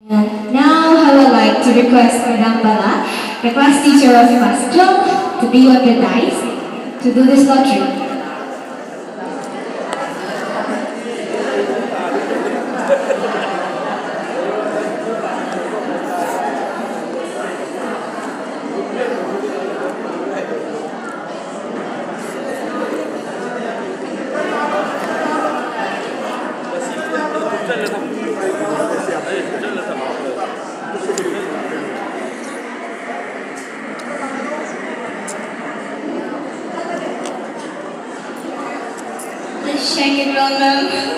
And now I would like to request Madam Bala, the class teacher of class 12, to be on the dice to do this lottery. Let's check it roll them.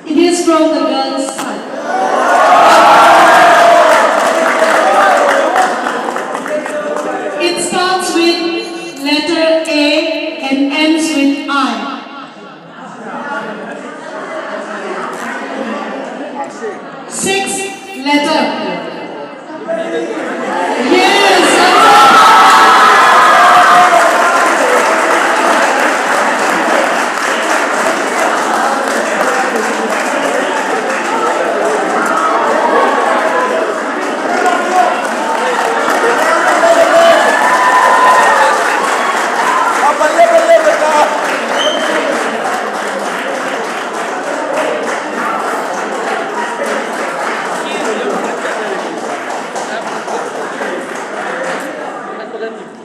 It is from the girl's side. It starts with letter A and ends with I. Six letter. Yes, Gracias.